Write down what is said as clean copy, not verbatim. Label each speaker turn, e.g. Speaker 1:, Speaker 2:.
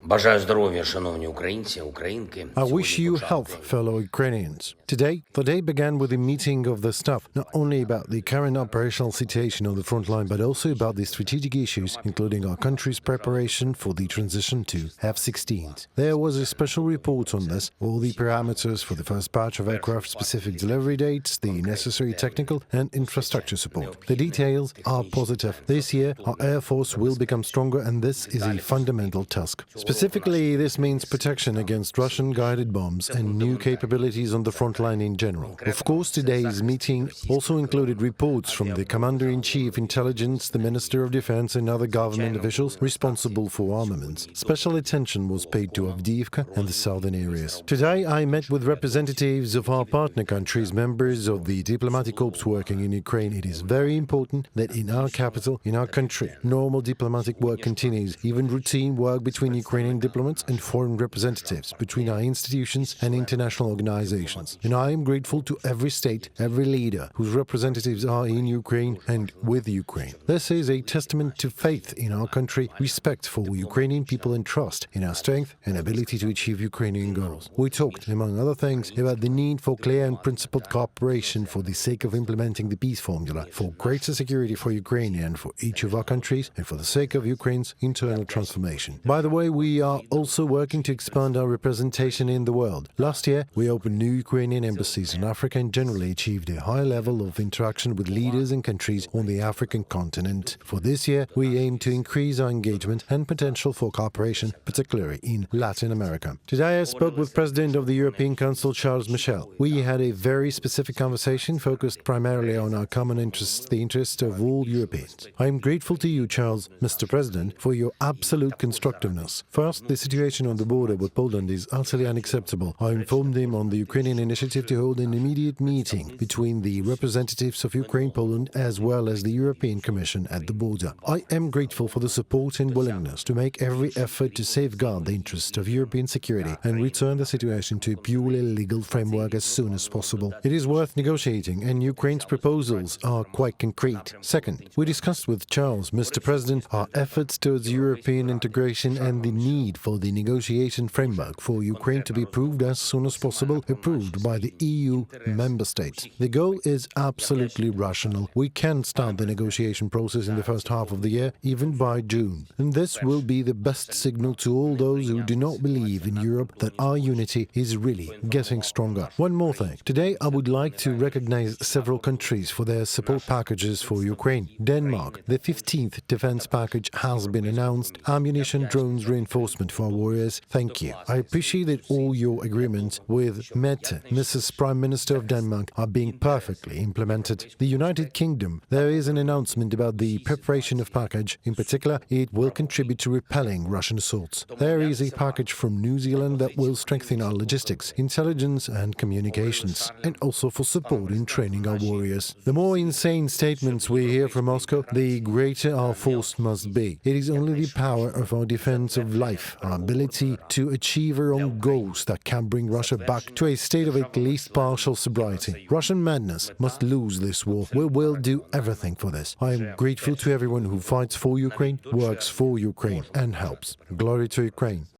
Speaker 1: Бажаю здоров'я, шановні українці, українки.
Speaker 2: I wish you health, fellow Ukrainians. Today, the day began with a meeting of the staff, not only about the current operational situation on the front line, but also about the strategic issues, including our country's preparation for the transition to F-16s. There was a special report on this, all the parameters for the first batch of aircraft-specific delivery dates, the necessary technical and infrastructure support. The details are positive. This year, our Air Force will become stronger, and this is a fundamental task. Specifically, this means protection against Russian-guided bombs and new capabilities on the front line in general. Of course, today's meeting also included reports from the Commander-in-Chief Intelligence, the Minister of Defense and other government officials responsible for armaments. Special attention was paid to Avdiivka and the southern areas. Today, I met with representatives of our partner countries, members of the diplomatic corps working in Ukraine. It is very important that in our capital, in our country, normal diplomatic work continues, even routine work between Ukrainian diplomats and foreign representatives, between our institutions and international organizations. And I am grateful to every state, every leader whose representatives are in Ukraine and with Ukraine. This is a testament to faith in our country, respect for Ukrainian people and trust in our strength and ability to achieve Ukrainian goals. We talked, among other things, about the need for clear and principled cooperation for the sake of implementing the peace formula, for greater security for Ukraine and for each of our countries, and for the sake of Ukraine's internal transformation. By the way, we are also working to expand our representation in the world. Last year, we opened new Ukrainian embassies in Africa and generally achieved a high level of interaction with leaders and countries on the African continent. For this year, we aim to increase our engagement and potential for cooperation, particularly in Latin America. Today, I spoke with President of the European Council, Charles Michel. We had a very specific conversation focused primarily on our common interests, the interests of all Europeans. I am grateful to you, Charles, Mr. President, for your absolute constructiveness. First, the situation on the border with Poland is utterly unacceptable. I informed him on the Ukrainian initiative to hold an immediate meeting between the representatives of Ukraine, Poland, as well as the European Commission at the border. I am grateful for the support and willingness to make every effort to safeguard the interests of European security and return the situation to a purely legal framework as soon as possible. It is worth negotiating, and Ukraine's proposals are quite concrete. Second, we discussed with Charles, Mr. President, our efforts towards European integration and the need for the negotiation framework for Ukraine to be approved as soon as possible, approved by the EU member states. The goal is absolutely rational. We can start the negotiation process in the first half of the year, even by June. And this will be the best signal to all those who do not believe in Europe that our unity is really getting stronger. One more thing. Today, I would like to recognize several countries for their support packages for Ukraine. Denmark, the 15th defense package has been announced. Ammunition, drones, reinforcement for our warriors. Thank you. I appreciate that all your agreements with Mette, Mrs. Prime Minister of Denmark, are being perfectly implemented. The United Kingdom, there is an announcement about the preparation of package. In particular, it will contribute to repelling Russian assaults. There is a package from New Zealand that will strengthen our logistics, intelligence and communications, and also for support in training our warriors. The more insane statements we hear from Moscow, the greater our force must be. It is only the power of our defense of life, our ability to achieve our own goals that can bring Russia back to a state of at least partial sobriety. Russian madness must lose this war. We will do everything for this. I am grateful to everyone who fights for Ukraine, works for Ukraine, and helps. Glory to Ukraine.